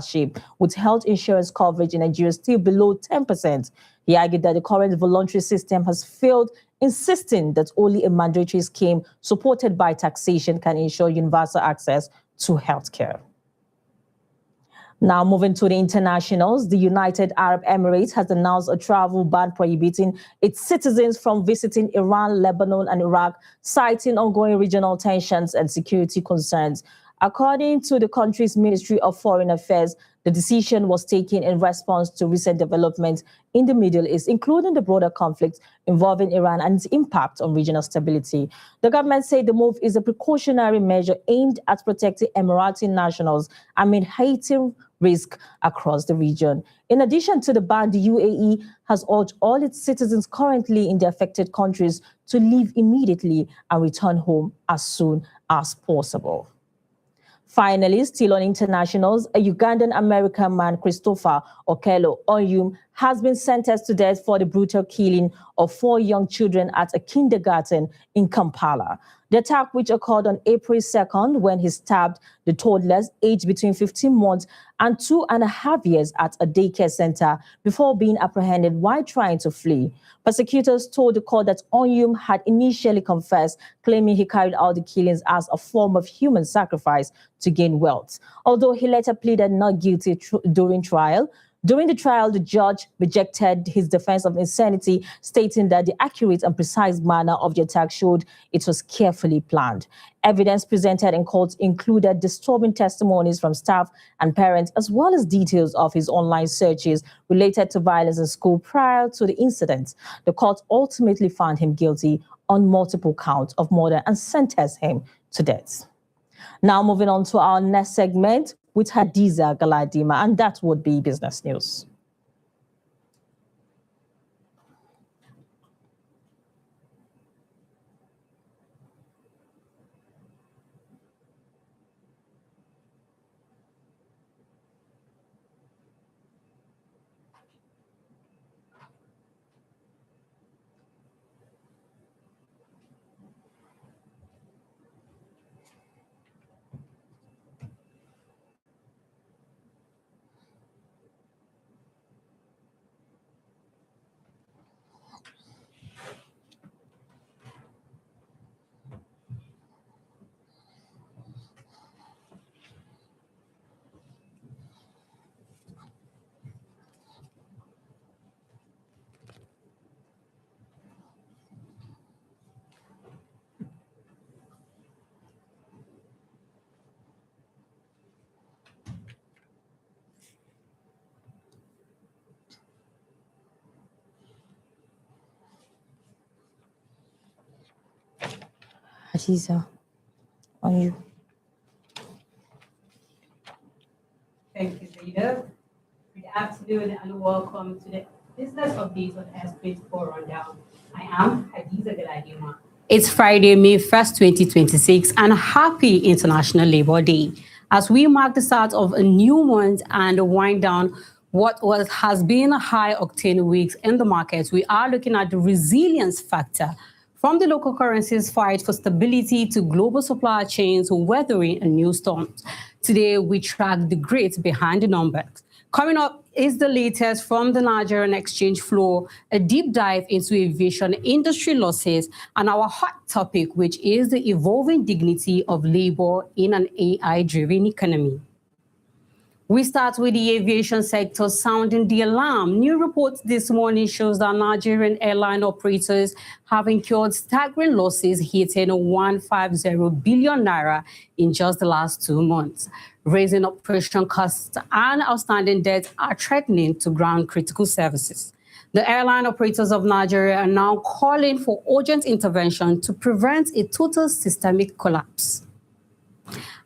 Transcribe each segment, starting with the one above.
shape, with health insurance coverage in Nigeria still below 10%. He argued that the current voluntary system has failed, insisting that only a mandatory scheme supported by taxation can ensure universal access to healthcare. Now moving to the internationals, the United Arab Emirates has announced a travel ban prohibiting its citizens from visiting Iran, Lebanon, and Iraq, citing ongoing regional tensions and security concerns. According to the country's Ministry of Foreign Affairs, the decision was taken in response to recent developments in the Middle East, including the broader conflict involving Iran and its impact on regional stability. The government said the move is a precautionary measure aimed at protecting Emirati nationals amid heightened risk across the region. In addition to the ban, the UAE has urged all its citizens currently in the affected countries to leave immediately and return home as soon as possible. Finally, still on internationals, a Ugandan-American man, Christopher Okello Oyum, has been sentenced to death for the brutal killing of 4 young children at a kindergarten in Kampala. The attack, which occurred on April 2nd when he stabbed the toddlers aged between 15 months and 2.5 years at a daycare center before being apprehended while trying to flee. Prosecutors told the court that Oyum had initially confessed, claiming he carried out the killings as a form of human sacrifice to gain wealth. Although he later pleaded not guilty during trial. During the trial, the judge rejected his defense of insanity, stating that the accurate and precise manner of the attack showed it was carefully planned. Evidence presented in court included disturbing testimonies from staff and parents, as well as details of his online searches related to violence in school prior to the incident. The court ultimately found him guilty on multiple counts of murder and sentenced him to death. Now moving on to our next segment with Hadiza Galadima, and that would be business news. Hadiza, on you. Thank you, Zainab. Good afternoon and welcome to the Business Update on S24 Rundown. I am Hadiza Galadima. It's Friday, May 1st, 2026, and happy International Labour Day. As we mark the start of a new month and wind down what has been a high-octane weeks in the markets, we are looking at the resilience factor. From the local currencies fight for stability to global supply chains weathering a new storm. Today, we track the grit behind the numbers. Coming up is the latest from the Nigerian exchange floor, a deep dive into aviation industry losses, and our hot topic, which is the evolving dignity of labor in an AI-driven economy. We start with the aviation sector sounding the alarm. New reports this morning shows that Nigerian airline operators have incurred staggering losses hitting 150 billion naira in just the last 2 months. Raising operation costs and outstanding debt are threatening to ground critical services. The airline operators of Nigeria are now calling for urgent intervention to prevent a total systemic collapse.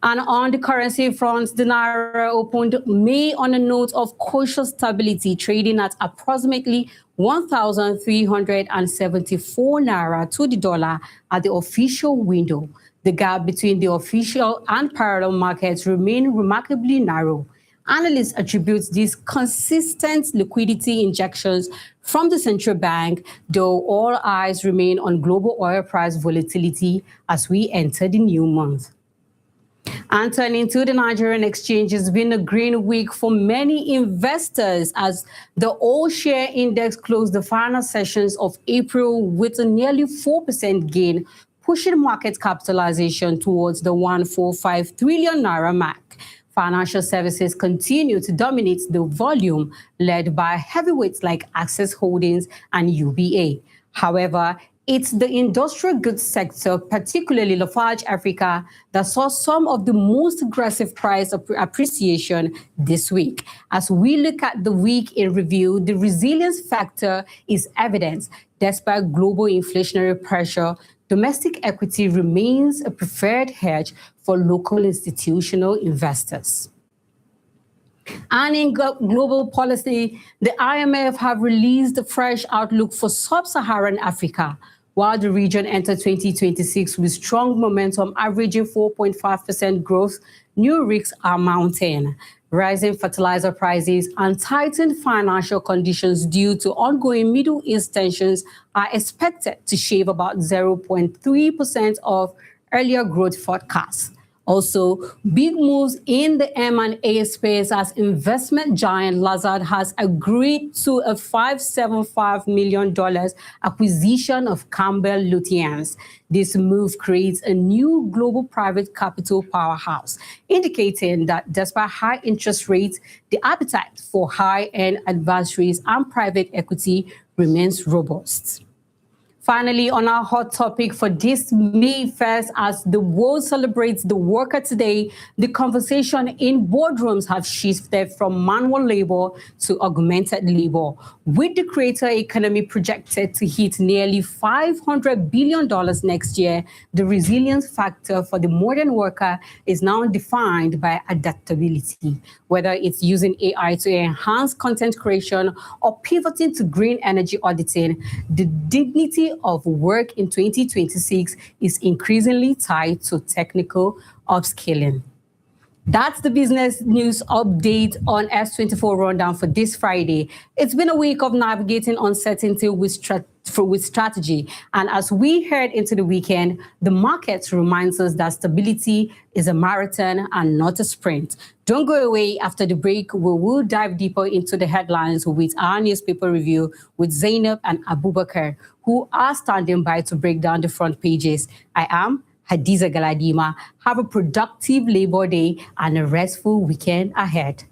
And on the currency front, the Naira opened May on a note of cautious stability, trading at approximately 1,374 Naira to the dollar at the official window. The gap between the official and parallel markets remain remarkably narrow. Analysts attribute these consistent liquidity injections from the central bank, though all eyes remain on global oil price volatility as we enter the new month. And turning to the Nigerian exchange, it's been a green week for many investors as the all-share index closed the final sessions of April with a nearly 4% gain, pushing market capitalization towards the 145 trillion naira mark. Financial services continue to dominate the volume, led by heavyweights like Access Holdings and UBA. However, it's the industrial goods sector, particularly Lafarge Africa, that saw some of the most aggressive price appreciation this week. As we look at the week in review, the resilience factor is evident. Despite global inflationary pressure, domestic equity remains a preferred hedge for local institutional investors. And in global policy, the IMF have released a fresh outlook for sub-Saharan Africa. While the region entered 2026 with strong momentum, averaging 4.5% growth, new risks are mounting. Rising fertilizer prices and tightened financial conditions due to ongoing Middle East tensions are expected to shave about 0.3% of earlier growth forecasts. Also, big moves in the M&A space as investment giant Lazard has agreed to a $575 million acquisition of Campbell Lutyens. This move creates a new global private capital powerhouse, indicating that despite high interest rates, the appetite for high-end advisories and private equity remains robust. Finally, on our hot topic for this May 1st, as the world celebrates the worker today, the conversation in boardrooms have shifted from manual labor to augmented labor. With the creator economy projected to hit nearly $500 billion next year, the resilience factor for the modern worker is now defined by adaptability. Whether it's using AI to enhance content creation or pivoting to green energy auditing, the dignity of work in 2026 is increasingly tied to technical upskilling. That's the business news update on S24 Rundown for this Friday. It's been a week of navigating uncertainty with strategy. And as we head into the weekend, the market reminds us that stability is a marathon and not a sprint. Don't go away. After the break, we will dive deeper into the headlines with our newspaper review with Zainab and Abubakar, who are standing by to break down the front pages. I am Hadiza Galadima. Have a productive Labor Day and a restful weekend ahead.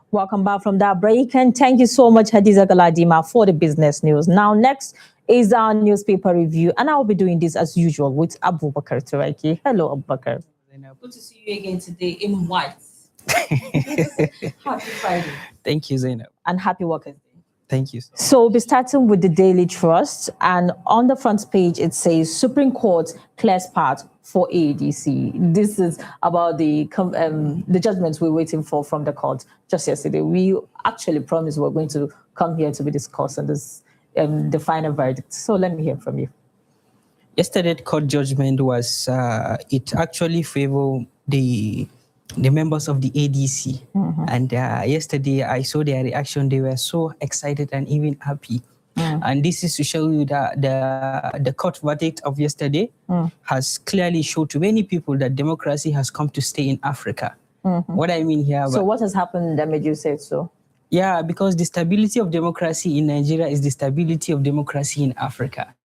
Welcome back from that break, and thank you so much, Hadiza Galadima, for the business news. Now, next is our newspaper review, and I'll be doing this as usual with Abubakar Turaki. Hello, Abubakar. Good to see you again today in white. Happy Friday. Thank you, Zainab. And happy Workers' Day. Thank you. So we'll be starting with the Daily Trust, and on the front page it says Supreme Court clears path for ADC. This is about the judgments we're waiting for from the court. Just yesterday, we actually promised we're going to come here to be discussing this the final verdict. So let me hear from you. Yesterday's court judgment was, it actually favored the members of the ADC. And yesterday I saw their reaction. They were so excited and even happy. And this is to show you that the court verdict of yesterday has clearly showed to many people that democracy has come to stay in Africa. What I mean here... So what has happened that made you say so? Yeah, because the stability of democracy in Nigeria is the stability of democracy in Africa.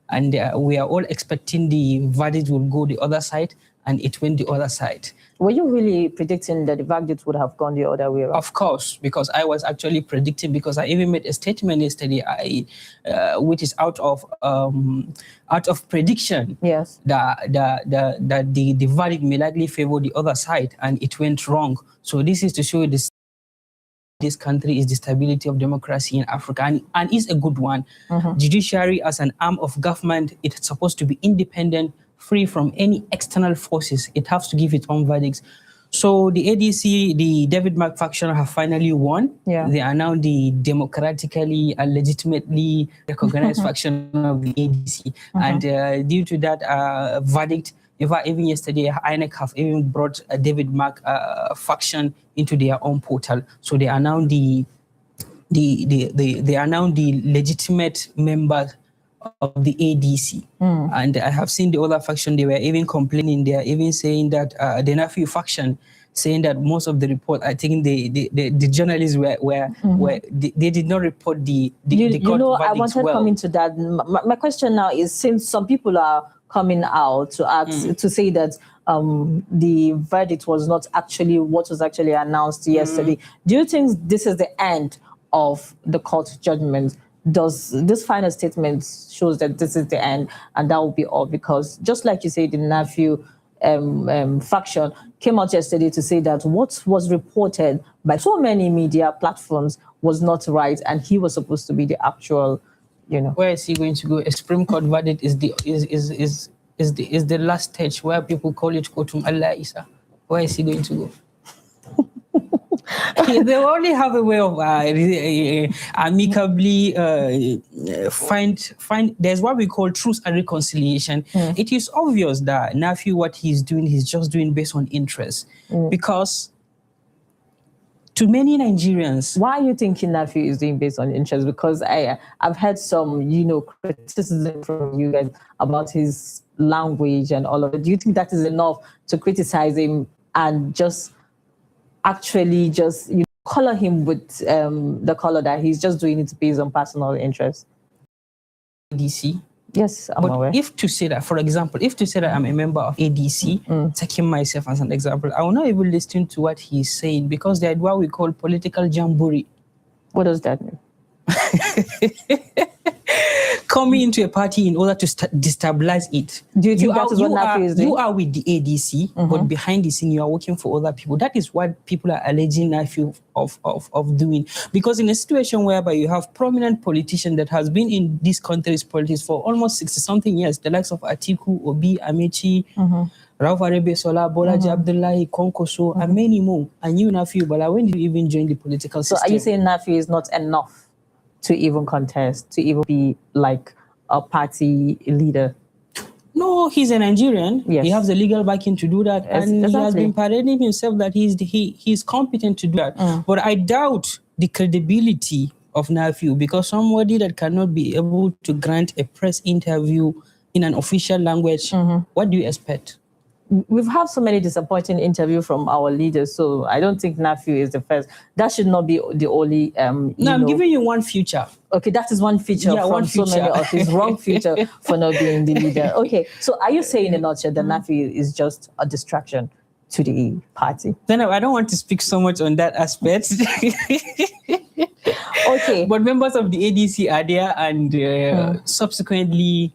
And we are all expecting the verdict will go the other side, and it went the other side. Were you really predicting that the verdict would have gone the other way around? Of course, because I was actually predicting, because I even made a statement yesterday, which is out of prediction. Yes. That the verdict may likely favor the other side, and it went wrong. So this is to show you this country is the stability of democracy in Africa, and is a good one. Judiciary as an arm of government, it's supposed to be independent, free from any external forces. It has to give its own verdicts. So the ADC, the David Mark faction, have finally won. Yeah. They are now the democratically and legitimately recognized faction of the ADC. And due to that verdict, in fact, even yesterday, INEC have even brought a David Mark faction into their own portal. So they are now they are now the legitimate members of the ADC. And I have seen the other faction, they were even complaining. They are even saying that the Nafi faction, saying that most of the report, I think the journalists they did not report the court I wanted to come into that. My question now is, since some people are coming out to ask to say that the verdict was not actually what was actually announced yesterday, do you think this is the end of the court judgment? Does this final statement shows that this is the end and that will be all? Because just like you said, the nephew faction came out yesterday to say that what was reported by so many media platforms was not right, and he was supposed to be the actual, Where is he going to go? A Supreme Court verdict is the last stage where people call it Kotum Allah Isa. Where is he going to go? They only have a way of amicably find. There's what we call truth and reconciliation. It is obvious that Nafi, what he's doing, he's just doing based on interest, because to many Nigerians. Why are you thinking Nafi is doing based on interest? Because I've heard some, criticism from you guys about his language and all of it. Do you think that is enough to criticize him and just actually color him with the color that he's just doing it based on personal interest? ADC? Yes, I'm aware. If to say that, for example, I'm a member of ADC, taking myself as an example, I will not even listen to what he's saying, because they are what we call political jamboree. What does that mean? Coming into a party in order to destabilize it. Do you think that is what Nafi is doing? You are with the ADC, but behind the scene, you are working for other people. That is what people are alleging Nafi of doing. Because in a situation whereby you have prominent politician that has been in this country's politics for almost 60-something years, the likes of Atiku, Obi, Amechi, Rauf Arebesola, Bolaji Abdullahi, Konkoso, and many more. And you, Nafi, but when did you even join the political system? So are you saying Nafi is not enough to even contest, to even be like a party leader? No, he's a Nigerian. Yes. He has the legal backing to do that. And exactly. He has been parading himself that he's competent to do that. But I doubt the credibility of Nafi, because somebody that cannot be able to grant a press interview in an official language, what do you expect? We've had so many disappointing interviews from our leaders, so I don't think Nafi is the first. That should not be the only. No, I'm giving you one feature. Okay, that is one feature from so many of his wrong feature for not being the leader. Okay, so are you saying in a nutshell that Nafi is just a distraction to the party? Then I don't want to speak so much on that aspect. Okay, but members of the ADC are there, and subsequently,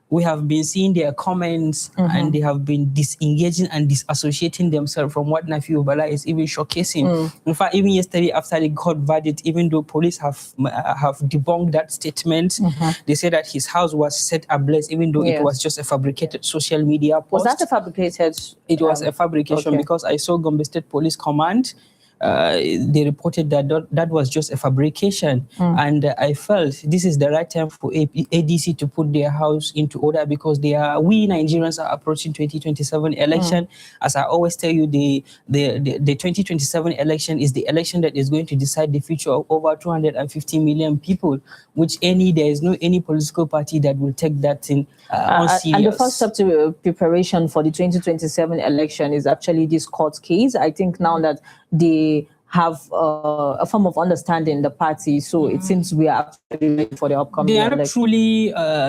we have been seeing their comments, and they have been disengaging and disassociating themselves from what Nafi Ubala is even showcasing. In fact, even yesterday after the court verdict, even though police have debunked that statement, they said that his house was set ablaze, even though it was just a fabricated social media post. Was that a fabricated? It was a fabrication, because I saw Gombe State Police Command they reported that that was just a fabrication. And I felt this is the right time for ADC to put their house into order, because we Nigerians are approaching 2027 election. As I always tell you, the 2027 election is the election that is going to decide the future of over 250 million people, which there is no any political party that will take that thing on serious. And the first step to preparation for the 2027 election is actually this court case. I think now that they have a form of understanding in the party, so it seems we are actually ready for the upcoming election.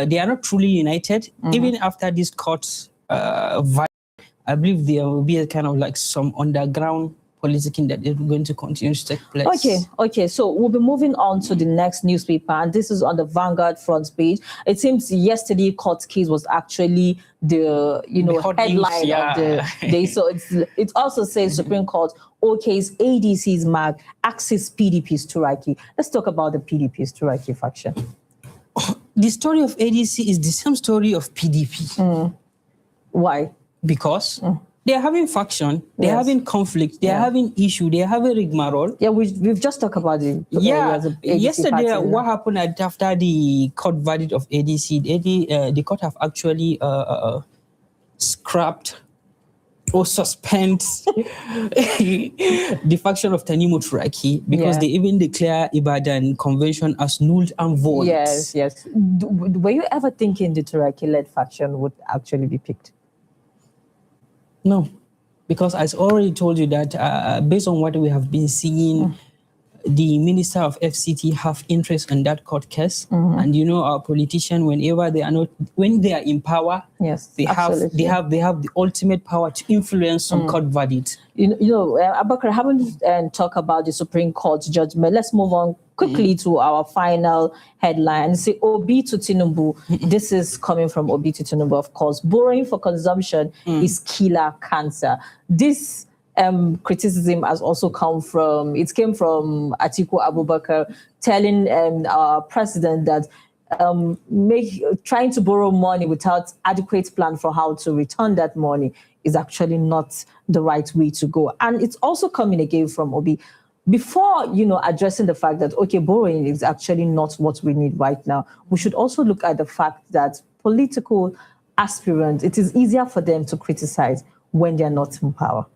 They are not truly united. Even after this court I believe there will be a kind of like some underground politicking that is going to continue to take place. Okay. So we'll be moving on to the next newspaper, and this is on the Vanguard front page. It seems yesterday court case was actually the headline of the day. So it also says Supreme Court OK's ADC's mag axis PDP's Turaki. Let's talk about the PDP's Turaki faction. The story of ADC is the same story of PDP. Why? Because they are having faction, they are having conflict, they are having issue, they are having rigmarole. Yeah, we've just talked about it. Yesterday, what happened after the court verdict of ADC, the court have actually scrapped or suspend the faction of Tanimu Turaki, because they even declare Ibadan Convention as null and void. Yes. Were you ever thinking the Turaki-led faction would actually be picked? No, because I already told you that based on what we have been seeing, the Minister of FCT have interest in that court case. And our politicians, whenever when they are in power, they have the ultimate power to influence some court verdict. Abakar, I haven't talked about the Supreme Court judgment. Let's move on quickly to our final headline. Say Obi to Tinubu. This is coming from Obi to Tinubu, of course. Borrowing for consumption is killer cancer. This criticism has also came from Atiku Abubakar telling our president that trying to borrow money without adequate plan for how to return that money is actually not the right way to go. And it's also coming again from Obi. Before, addressing the fact that, borrowing is actually not what we need right now, we should also look at the fact that political aspirants, it is easier for them to criticize when they're not in power.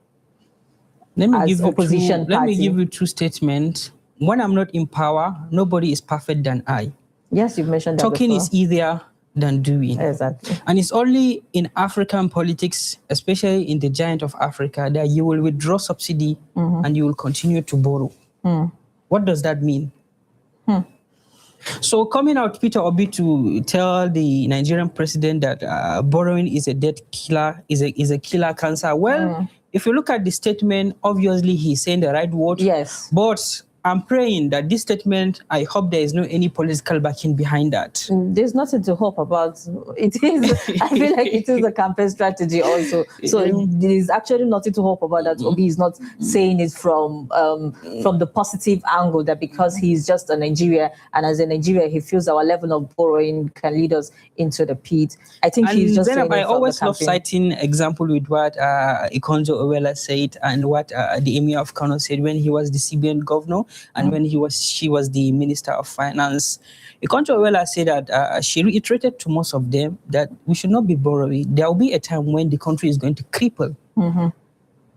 Let me give you two statements. When I'm not in power, nobody is perfect than I. Yes, you've mentioned that Talking before. is easier than doing. Exactly. And it's only in African politics, especially in the giant of Africa, that you will withdraw subsidy and you will continue to borrow. What does that mean? So coming out, Peter Obi, to tell the Nigerian president that borrowing is a dead killer, is a killer cancer. Well, if you look at the statement, obviously he's saying the right word. Yes. But I'm praying that this statement, I hope there is no any political backing behind that. There's nothing to hope about. It is, I feel like it is a campaign strategy also. So there's actually nothing to hope about that. Obi is not saying it from the positive angle that because he's just a Nigerian, and as a Nigerian, he feels our level of borrowing can lead us into the pit. I think he's just saying I always love citing example with what Ikonjo Owela said and what the Emir of Kano said when he was the CBN governor. And when she was the Minister of Finance. Ikonjo Owela said that she reiterated to most of them that we should not be borrowing. There will be a time when the country is going to cripple.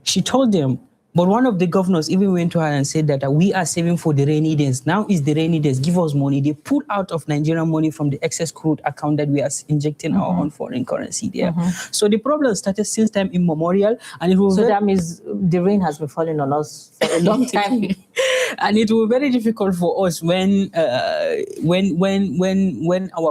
She told them, but one of the governors even went to her and said that we are saving for the rainy days. Now is the rainy days. Give us money. They pulled out of Nigerian money from the excess crude account that we are injecting our own foreign currency there. So the problem started since time immemorial, and it was that means the rain has been falling on us for a long time. And it will be very difficult for us when our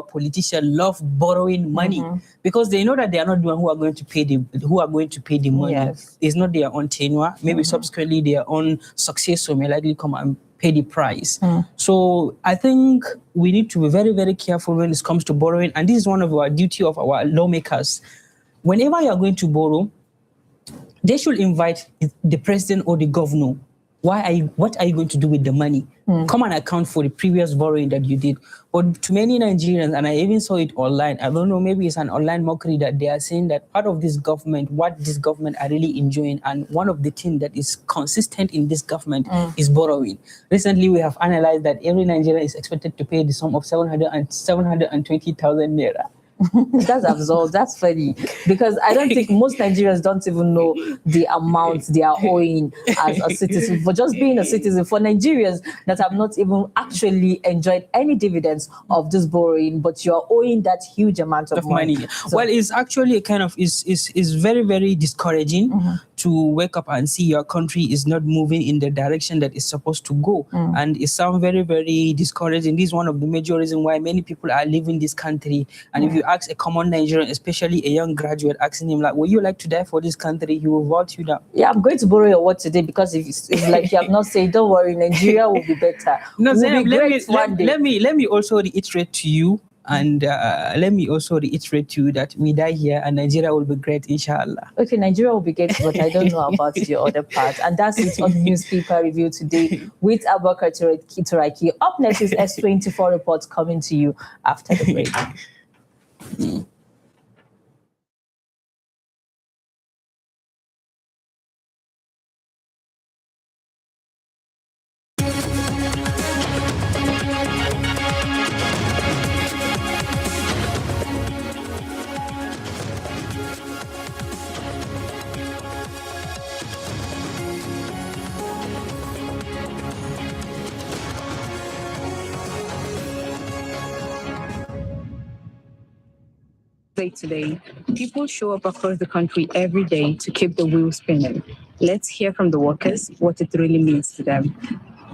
politicians love borrowing money because they know that they are not the one who are going to pay the money. Yes. It's not their own tenure. Maybe subsequently their own successor may likely come and pay the price. So I think we need to be very, very careful when it comes to borrowing. And this is one of our duty of our lawmakers. Whenever you are going to borrow, they should invite the president or the governor. what are you going to do with the money? Come and account for the previous borrowing that you did. But to many Nigerians, and I even saw it online, I don't know, maybe it's an online mockery that they are saying that part of this government, what this government are really enjoying, and one of the things that is consistent in this government is borrowing. Recently, we have analyzed that every Nigerian is expected to pay the sum of 720,000 naira. That's absurd. That's funny, because I don't think most Nigerians don't even know the amount they are owing as a citizen for just being a citizen. For Nigerians that have not even actually enjoyed any dividends of this borrowing, but you're owing that huge amount of money. So, well, it's actually a kind of is very, very discouraging to wake up and see your country is not moving in the direction that it's supposed to go. And it sounds very, very discouraging. This is one of the major reasons why many people are leaving this country. And if you ask a common Nigerian, especially a young graduate, asking him like, would you like to die for this country? He will vote you down. Yeah, I'm going to borrow your word today, because if it's like you have not said, don't worry, Nigeria will be better. No, Zainab, let me also reiterate to you, and let me also reiterate to you that we die here and Nigeria will be great, inshallah. Okay, Nigeria will be great, but I don't know about your other part. And that's it on Newspaper Review today with Abubakar Turaki. Up next is S24 Reports, coming to you after the break. Today, people show up across the country every day to keep the wheel spinning. Let's hear from the workers what it really means to them.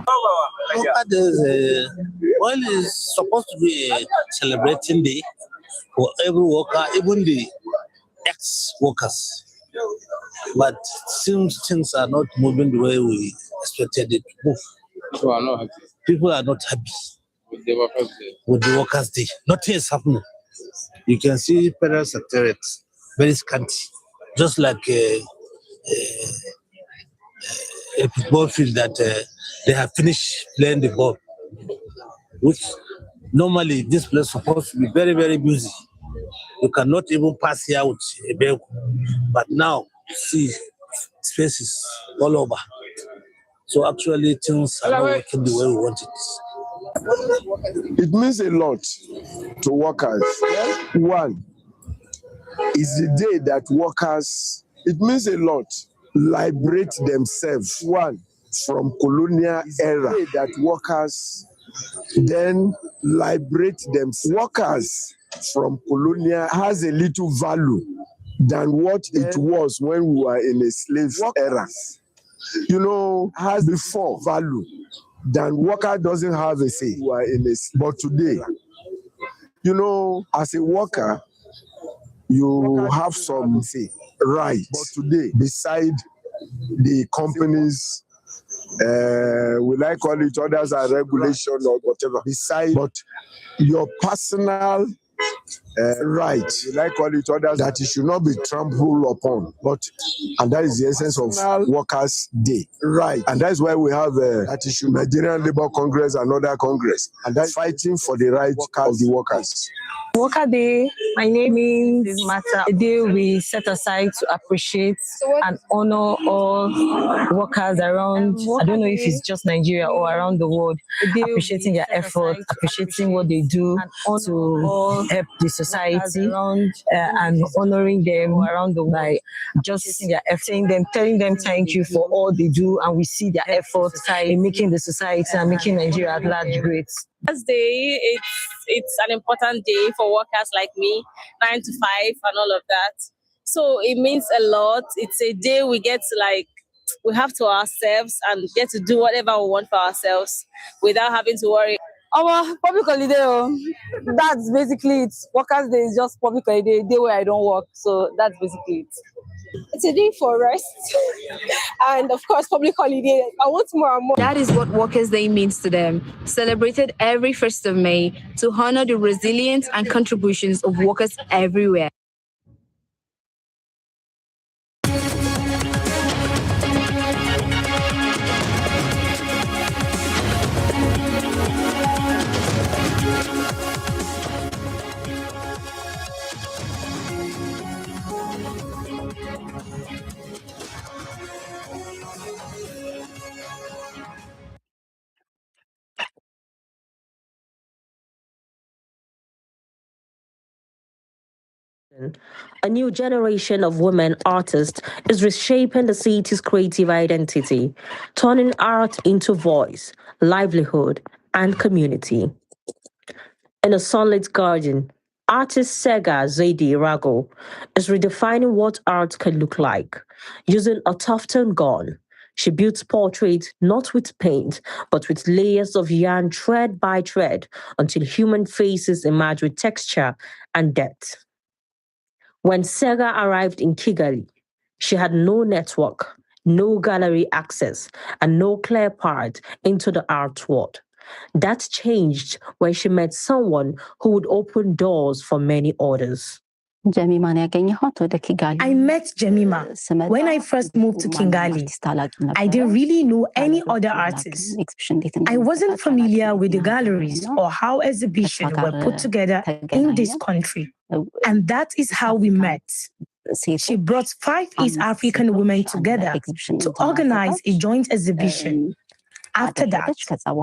Well, it's supposed to be a celebrating day for every worker, even the ex-workers. But it seems things are not moving the way we expected it to move. People are not happy with the Workers' Day. Nothing is happening. You can see Federal Secretariat very scanty, just like a football field that they have finished playing the ball, which normally this place is supposed to be very, very busy. You cannot even pass here with a vehicle. But now, see, spaces all over. So actually things are not working the way we want it. It means a lot to workers. One is the day that workers, it means a lot, liberate themselves. One, from colonial era, that workers then liberate themselves. Workers from colonial has a little value than what it was when we were in a slave era. You know, has before value than worker doesn't have a say. We are in a, but today, you know, as a worker, you have some say rights. But today, beside the companies, will I call it others are regulation or whatever, beside, but your personal right, will I call it others, that it should not be trampled upon. But, and that is the essence of Workers' Day. Right. And that's why we have that issue, Nigerian Labour Congress and other Congress. And that's fighting for the rights of the workers. Worker Day, my name is Matter. A day we set aside to appreciate and honor all workers around, I don't know if it's just Nigeria or around the world, appreciating their effort, appreciating what they do to help the society, and honoring them around the world, just their effort, telling them thank you for all they do, and we see their efforts in making the society and making Nigeria at large great. Day, it's an important day for workers like me, 9 to 5 and all of that. So it means a lot. It's a day we get to we have to ourselves and get to do whatever we want for ourselves without having to worry. Our public holiday, that's basically it. Workers' Day is just public holiday, day where I don't work. So that's basically it. It's a day for rest and, of course, public holiday. I want more and more. That is what Workers' Day means to them, celebrated every 1st of May to honor the resilience and contributions of workers everywhere. A new generation of women artists is reshaping the city's creative identity, turning art into voice, livelihood, and community. In a sunlit garden, artist Sega Zaidi Rago is redefining what art can look like. Using a tough-tone gun, she builds portraits not with paint, but with layers of yarn thread by thread until human faces emerge with texture and depth. When Sega arrived in Kigali, she had no network, no gallery access, and no clear path into the art world. That changed when she met someone who would open doors for many others. I met Jemima when I first moved to Kigali. I didn't really know any other artists. I wasn't familiar with the galleries or how exhibitions were put together in this country. And that is how we met. She brought 5 East African women together to organize a joint exhibition. After that,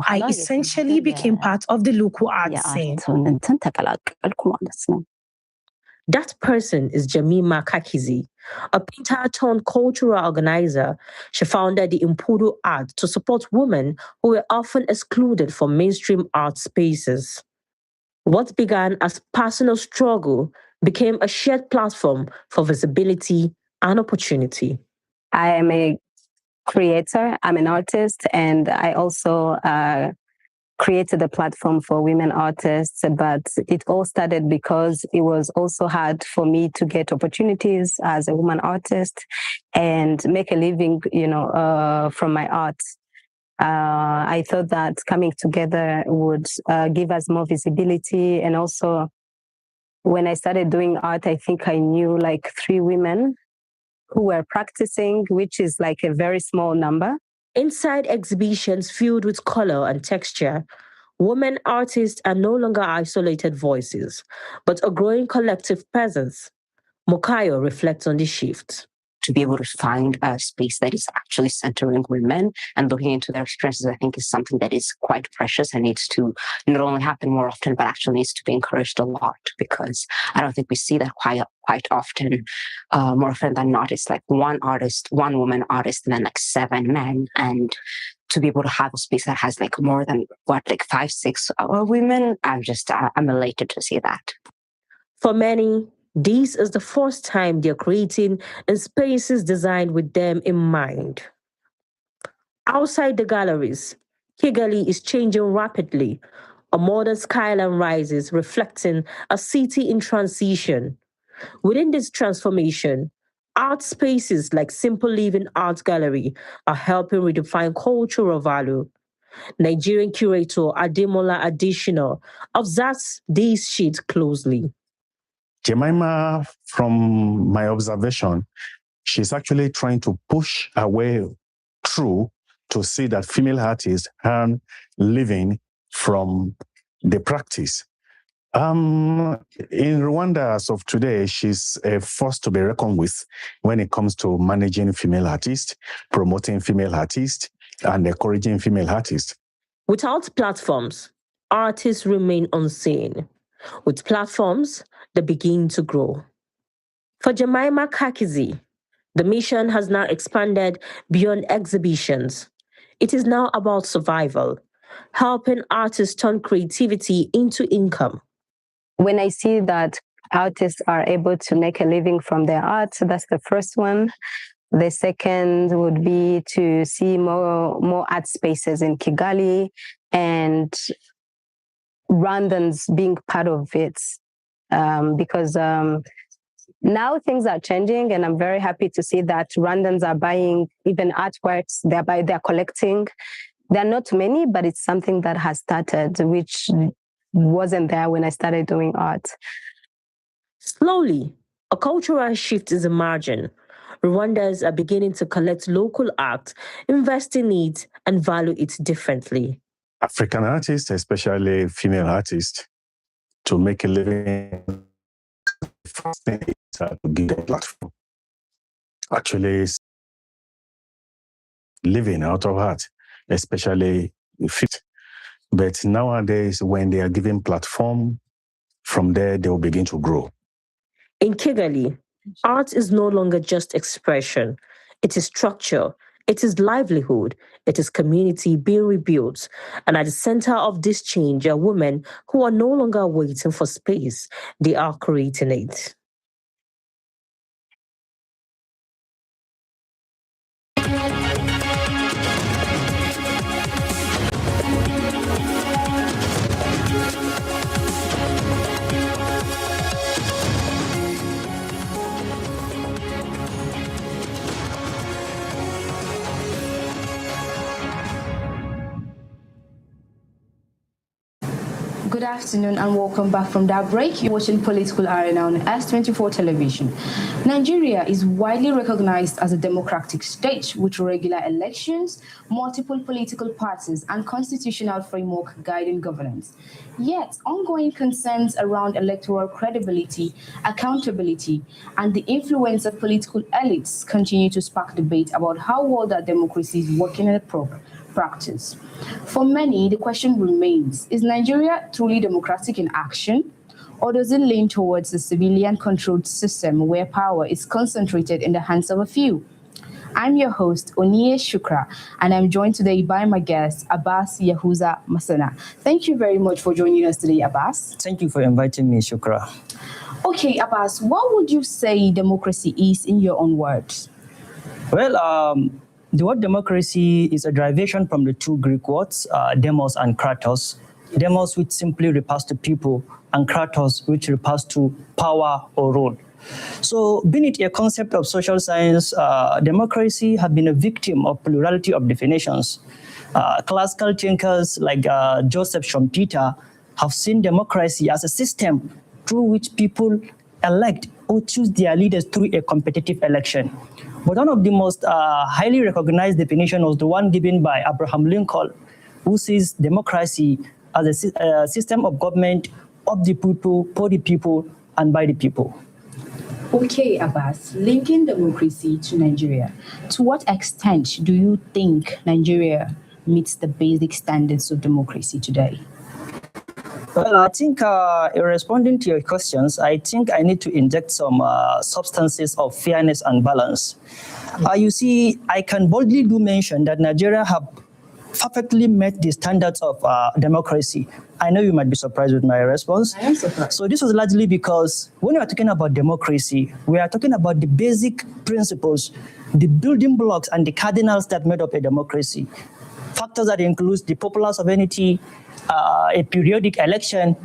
I essentially became part of the local art scene. That person is Jemima Kakizi, a painter turned cultural organizer. She founded the Impudu Art to support women who were often excluded from mainstream art spaces. What began as personal struggle became a shared platform for visibility and opportunity. I am a creator, I'm an artist, and I also created a platform for women artists, but it all started because it was also hard for me to get opportunities as a woman artist and make a living, from my art. I thought that coming together would give us more visibility. And also, when I started doing art, I think I knew like 3 women who were practicing, which is like a very small number. Inside exhibitions filled with color and texture, women artists are no longer isolated voices, but a growing collective presence. Mokayo reflects on this shift. To be able to find a space that is actually centering women and looking into their strengths, I think is something that is quite precious and needs to not only happen more often, but actually needs to be encouraged a lot, because I don't think we see that quite often. More often than not, it's like one artist, one woman artist, and then like 7 men. And to be able to have a space that has like more than 5, 6 women, I'm elated to see that. For many, this is the first time they're creating in spaces designed with them in mind. Outside the galleries, Kigali is changing rapidly. A modern skyline rises, reflecting a city in transition. Within this transformation, art spaces like Simple Living Art Gallery are helping redefine cultural value. Nigerian curator Ademola Additional observes these shifts closely. Jemima, from my observation, she's actually trying to push her way through to see that female artists earn living from the practice. In Rwanda as of today, she's a force to be reckoned with when it comes to managing female artists, promoting female artists, and encouraging female artists. Without platforms, artists remain unseen. With platforms, they begin to grow. For Jemima Kakizi, the mission has now expanded beyond exhibitions. It is now about survival, helping artists turn creativity into income. When I see that artists are able to make a living from their art, that's the first one. The second would be to see more art spaces in Kigali and Rwandans being part of it. Because now things are changing, and I'm very happy to see that Rwandans are buying even artworks. They're collecting. There are not many, but it's something that has started, which wasn't there when I started doing art. Slowly, a cultural shift is emerging. Rwandans are beginning to collect local art, invest in it, and value it differently. African artists, especially female artists, to make a living, first thing is to give them a platform. Actually, living out of art, especially fit. But nowadays, when they are given platform, from there they will begin to grow. In Kigali, art is no longer just expression. It is structure. It is livelihood. It is community being rebuilt. And at the center of this change are women who are no longer waiting for space. They are creating it. Good afternoon and welcome back from that break. You're watching Political Arena on S24 television. Nigeria is widely recognized as a democratic state with regular elections, multiple political parties, and constitutional framework guiding governance. Yet, ongoing concerns around electoral credibility, accountability, and the influence of political elites continue to spark debate about how well that democracy is working in practice. For many, the question remains, is Nigeria truly democratic in action? Or does it lean towards a civilian-controlled system where power is concentrated in the hands of a few? I'm your host, Oniye Shukra, and I'm joined today by my guest, Abbas Yahuza Masana. Thank you very much for joining us today, Abbas. Thank you for inviting me, Shukra. Okay, Abbas, what would you say democracy is in your own words? Well, the word democracy is a derivation from the two Greek words, demos and kratos. Demos, which simply refers to people, and kratos, which refers to power or role. So, being it a concept of social science, democracy has been a victim of plurality of definitions. Classical thinkers like Joseph Schumpeter have seen democracy as a system through which people elect or choose their leaders through a competitive election. But one of the most highly recognized definitions was the one given by Abraham Lincoln, who sees democracy as a system of government of the people, for the people, and by the people. Okay, Abbas, linking democracy to Nigeria, to what extent do you think Nigeria meets the basic standards of democracy today? Well, I think in responding to your questions, I think I need to inject some substances of fairness and balance. You see, I can boldly do mention that Nigeria have perfectly met the standards of democracy. I know you might be surprised with my response. I am surprised. So this was largely because when we are talking about democracy, we are talking about the basic principles, the building blocks and the cardinals that made up a democracy. Factors that include the popular sovereignty, a periodic election,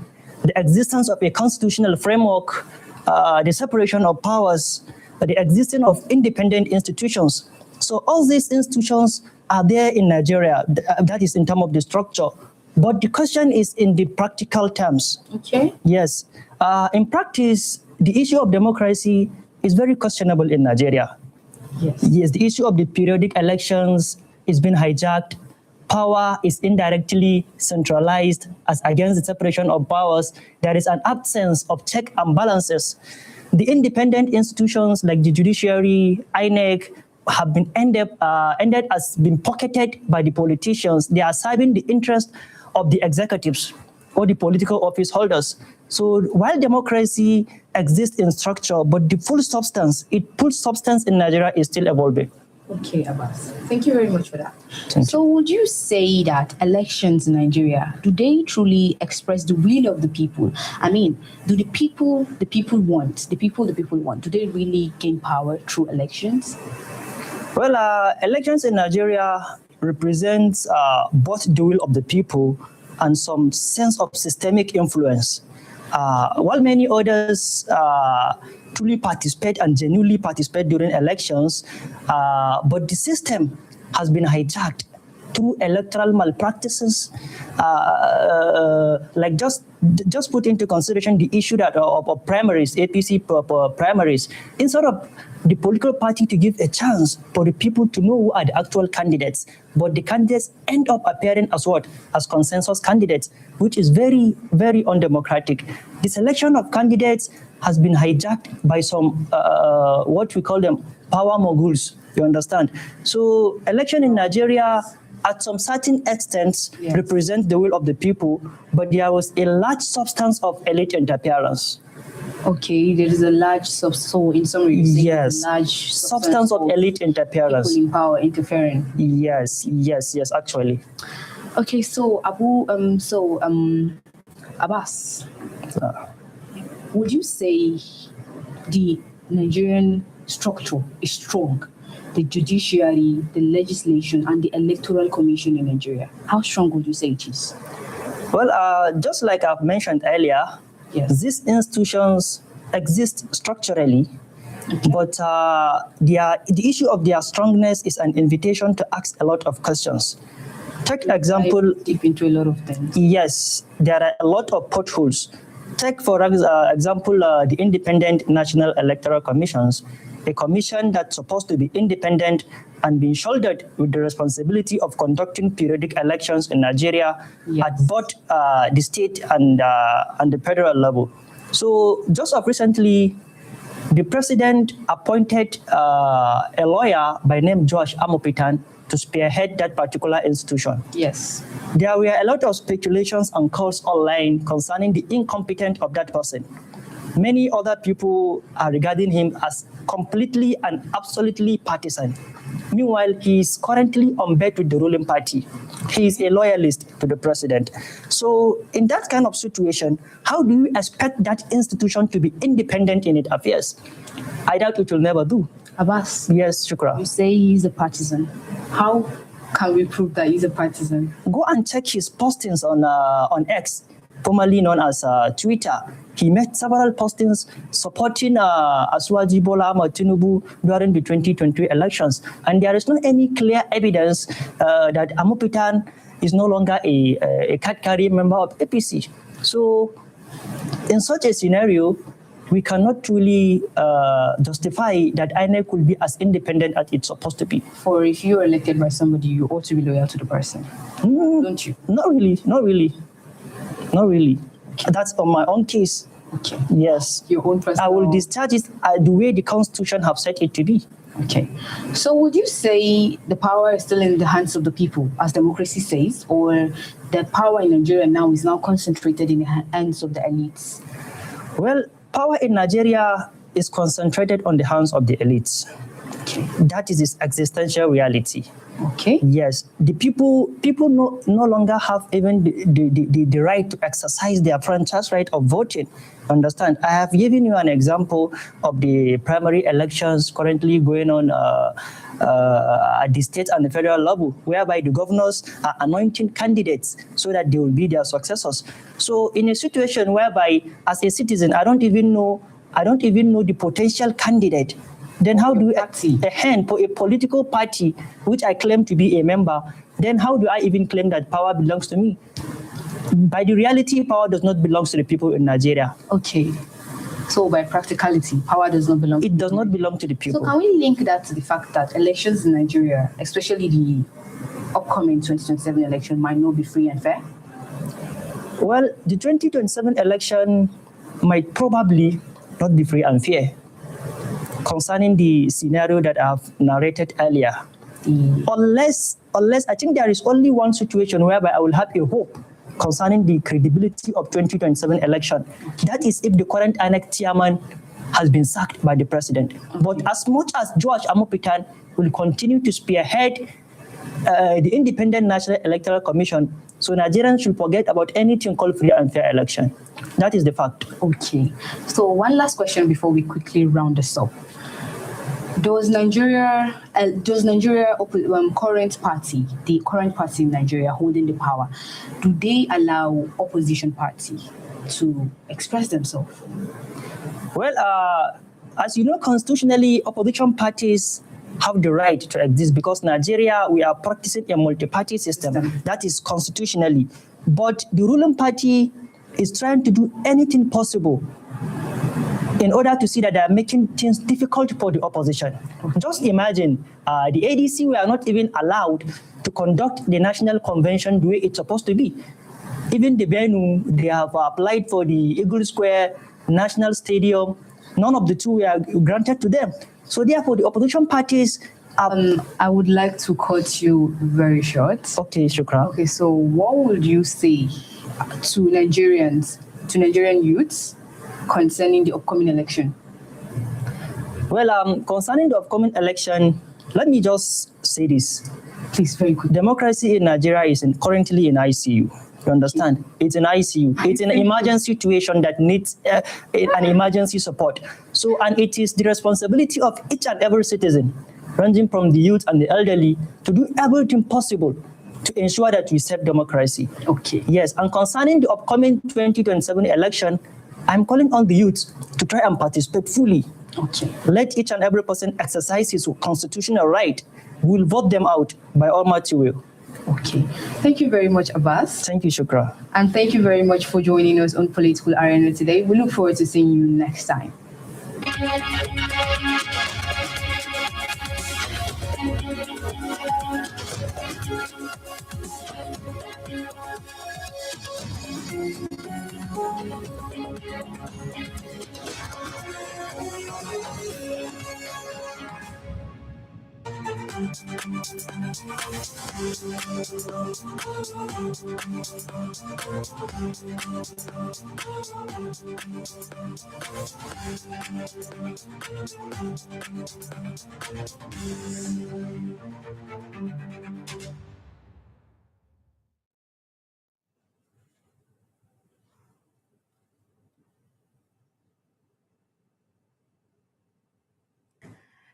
the existence of a constitutional framework, the separation of powers, the existence of independent institutions. So all these institutions are there in Nigeria. That is in terms of the structure. But the question is in the practical terms. Okay. Yes. In practice, the issue of democracy is very questionable in Nigeria. Yes, the issue of the periodic elections is being hijacked. Power is indirectly centralized as against the separation of powers. There is an absence of check and balances. The independent institutions like the judiciary, INEC, have been ended as being pocketed by the politicians. They are serving the interest of the executives or the political office holders. So while democracy exists in structure, but the full substance in Nigeria is still evolving. Okay, Abbas. Thank you very much for that. So would you say that elections in Nigeria, do they truly express the will of the people? I mean, do the people want, do they really gain power through elections? Well, elections in Nigeria represents both the will of the people and some sense of systemic influence. While many others truly participate and genuinely participate during elections, but the system has been hijacked through electoral malpractices. Like just put into consideration the issue that of primaries, APC primaries, instead of the political party to give a chance for the people to know who are the actual candidates, but the candidates end up appearing as what? As consensus candidates, which is very, very undemocratic. The selection of candidates has been hijacked by some, what we call them, power moguls, you understand? So election in Nigeria, at some certain extent, represent the will of the people, but there was a large substance of elite interference. Okay, there is a large so in summary, yes, large substance of elite interference. People in power interfering. Yes, actually. Okay, so Abbas, would you say the Nigerian structure is strong? The judiciary, the legislation, and the electoral commission in Nigeria. How strong would you say it is? Well, just like I've mentioned earlier, yes, these institutions exist structurally, okay, but the issue of their strongness is an invitation to ask a lot of questions. Take example. Deep into a lot of things. Yes, there are a lot of potholes. Take for example the Independent National Electoral Commissions, a commission that's supposed to be independent and being shouldered with the responsibility of conducting periodic elections in Nigeria, yes, at both the state and the federal level. So just of recently, the president appointed a lawyer by name Josh Amopitan to spearhead that particular institution. Yes. There were a lot of speculations and calls online concerning the incompetence of that person. Many other people are regarding him as completely and absolutely partisan. Meanwhile, he is currently on bed with the ruling party. He is a loyalist to the president. So in that kind of situation, how do you expect that institution to be independent in its affairs? I doubt it will never do. Abbas. Yes, Shukra. You say he's a partisan. How can we prove that he's a partisan? Go and check his postings on X, formerly known as Twitter. He made several postings supporting Asuwaji Bola Ahmed Tinubu during the 2020 elections. And there is not any clear evidence that Amopitan is no longer a card-carrying member of APC. So in such a scenario, we cannot truly justify that INEC could be as independent as it's supposed to be. For if you are elected by somebody, you ought to be loyal to the person, don't you? Not really. That's on my own case. Okay. Yes. Your own personal. I will discharge it the way the Constitution have set it to be. Okay. So would you say the power is still in the hands of the people, as democracy says, or the power in Nigeria now is now concentrated in the hands of the elites? Well, power in Nigeria is concentrated on the hands of the elites. Okay. That is its existential reality. Okay. Yes, the people no longer have even the right to exercise their franchise right of voting. Understand? I have given you an example of the primary elections currently going on at the state and the federal level, whereby the governors are anointing candidates so that they will be their successors. So in a situation whereby, as a citizen, I don't even know the potential candidate, then how do a hand for a political party which I claim to be a member, then how do I even claim that power belongs to me? By the reality, power does not belong to the people in Nigeria. Okay. So by practicality, power does not belong. It does not belong to the people. So can we link that to the fact that elections in Nigeria, especially the upcoming 2027 election, might not be free and fair? Well, the 2027 election might probably not be free and fair, concerning the scenario that I've narrated earlier. Unless I think there is only one situation whereby I will have a hope concerning the credibility of 2027 election. That is if the current INEC chairman has been sacked by the president. Okay. But as much as George Amopitan will continue to spearhead the Independent National Electoral Commission, so Nigerians should forget about anything called free and fair election. That is the fact. Okay. So one last question before we quickly round this up. Does Nigeria current party, the current party in Nigeria holding the power, do they allow opposition party to express themselves? Well, as you know, constitutionally, opposition parties have the right to exist because Nigeria, we are practicing a multi-party system. That is constitutionally. But the ruling party is trying to do anything possible in order to see that they are making things difficult for the opposition. Just imagine, the ADC were not even allowed to conduct the national convention the way it's supposed to be. Even the venue, they have applied for the Eagle Square National Stadium. None of the two were granted to them. So therefore, the opposition parties I would like to cut you very short. Okay, Shukra. Okay, so what would you say to Nigerian youths concerning the upcoming election? Well, concerning the upcoming election, let me just say this. Please, very quick. Democracy in Nigeria is currently in ICU. You understand? It's an ICU. It's an emergency situation that needs an emergency support. So, and it is the responsibility of each and every citizen, ranging from the youth and the elderly, to do everything possible to ensure that we save democracy. Okay. Yes, and concerning the upcoming 2027 election, I'm calling on the youth to try and participate fully. Okay. Let each and every person exercise his constitutional right. We'll vote them out by Almighty will. Okay. Thank you very much, Abbas. Thank you, Shukra. And thank you very much for joining us on Political Arena today. We look forward to seeing you next time.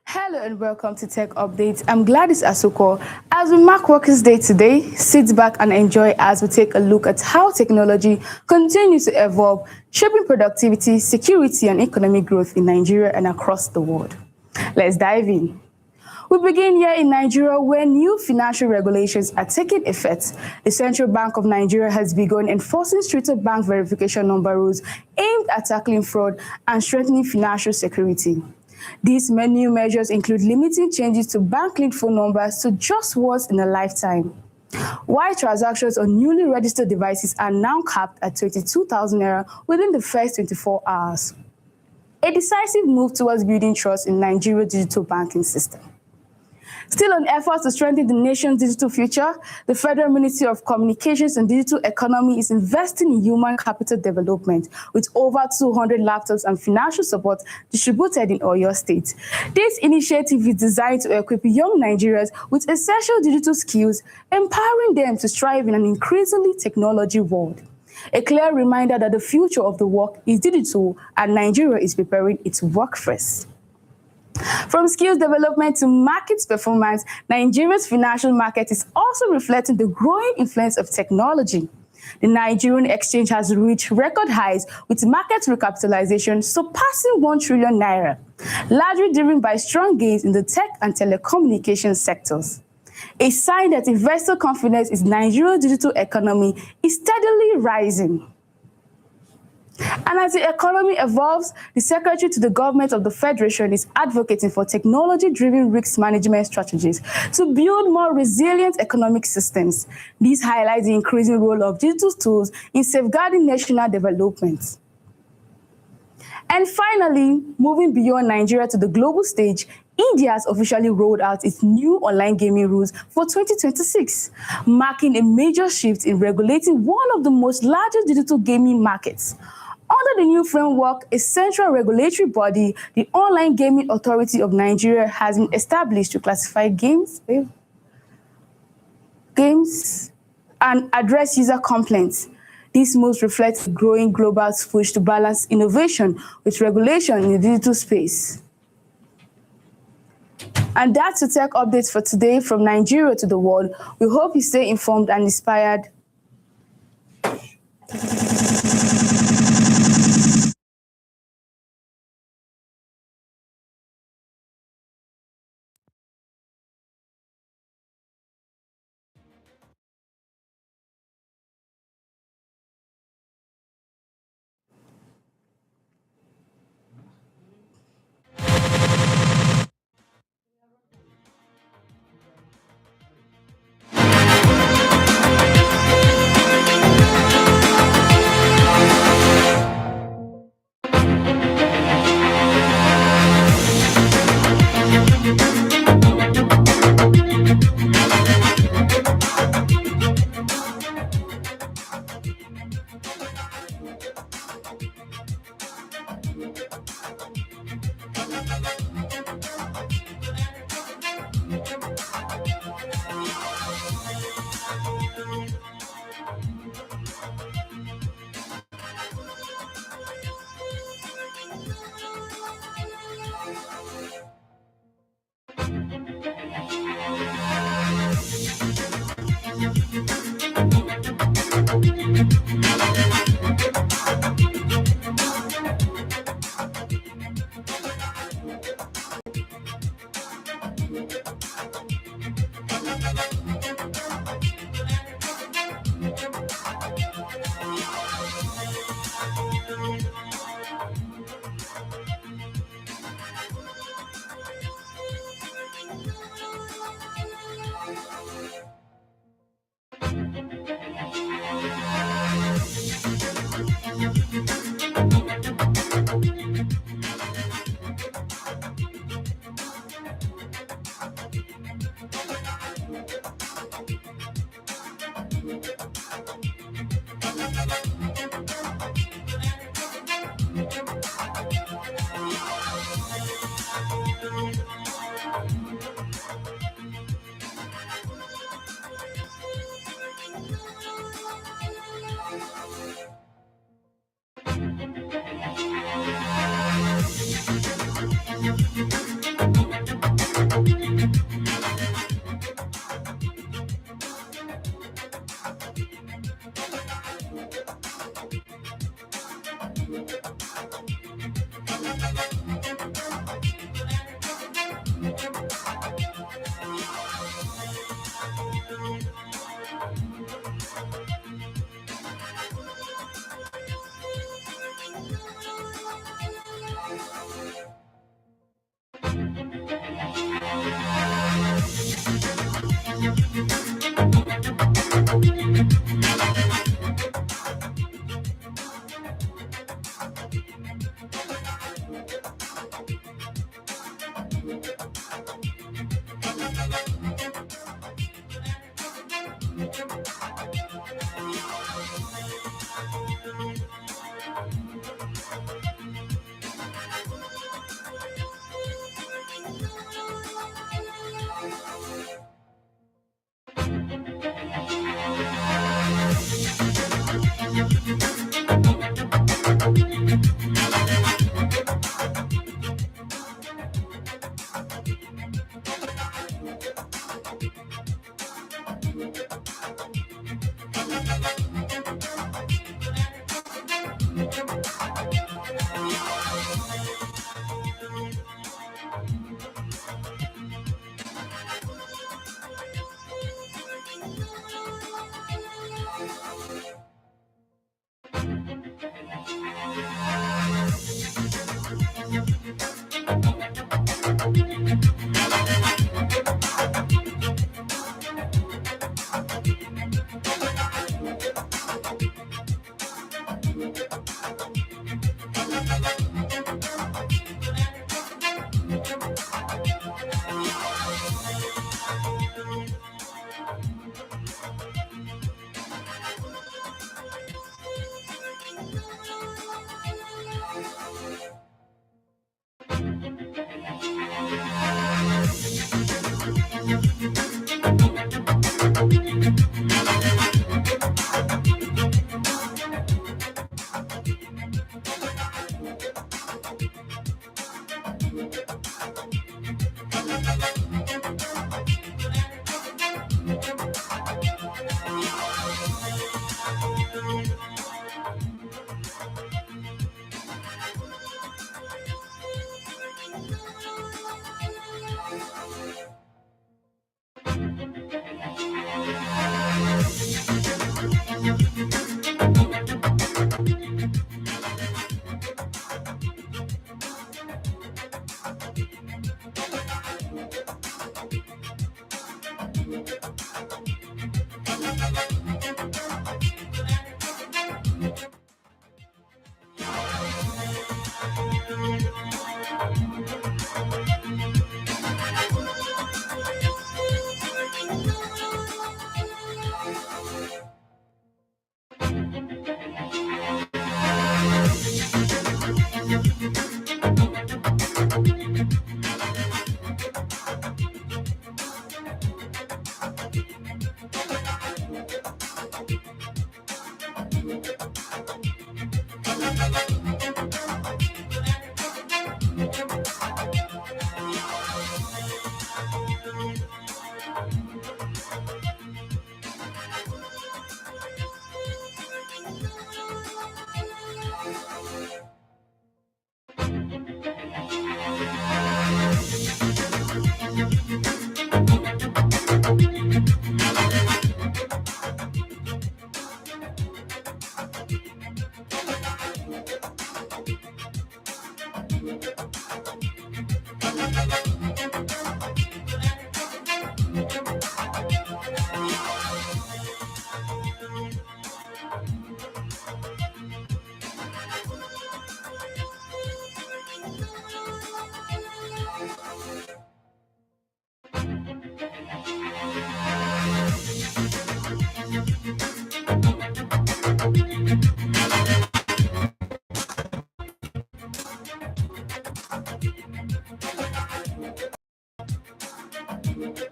Hello and welcome to Tech Updates. I'm Gladys Asuko. As we mark Workers' Day today, sit back and enjoy as we take a look at how technology continues to evolve, shaping productivity, security, and economic growth in Nigeria and across the world. Let's dive in. We begin here in Nigeria where new financial regulations are taking effect. The Central Bank of Nigeria has begun enforcing stricter bank verification number rules aimed at tackling fraud and strengthening financial security. These new measures include limiting changes to bank-linked phone numbers to just once in a lifetime, while transactions on newly registered devices are now capped at 22,000 naira within the first 24 hours. A decisive move towards building trust in Nigeria's digital banking system. Still on efforts to strengthen the nation's digital future, the Federal Ministry of Communications and Digital Economy is investing in human capital development with over 200 laptops and financial support distributed in Oyo State. This initiative is designed to equip young Nigerians with essential digital skills, empowering them to strive in an increasingly technology world. A clear reminder that the future of the work is digital and Nigeria is preparing its workforce. From skills development to market performance, Nigeria's financial market is also reflecting the growing influence of technology. The Nigerian exchange has reached record highs with market recapitalization surpassing 1 trillion naira, largely driven by strong gains in the tech and telecommunications sectors. A sign that investor confidence in Nigeria's digital economy is steadily rising. And as the economy evolves, the Secretary to the Government of the Federation is advocating for technology-driven risk management strategies to build more resilient economic systems. This highlights the increasing role of digital tools in safeguarding national development. And finally, moving beyond Nigeria to the global stage, India has officially rolled out its new online gaming rules for 2026, marking a major shift in regulating one of the most largest digital gaming markets. Under the new framework, a central regulatory body, the Online Gaming Authority of Nigeria, has been established to classify games and address user complaints. This move reflects the growing global push to balance innovation with regulation in the digital space. And that's the tech updates for today from Nigeria to the world. We hope you stay informed and inspired. you.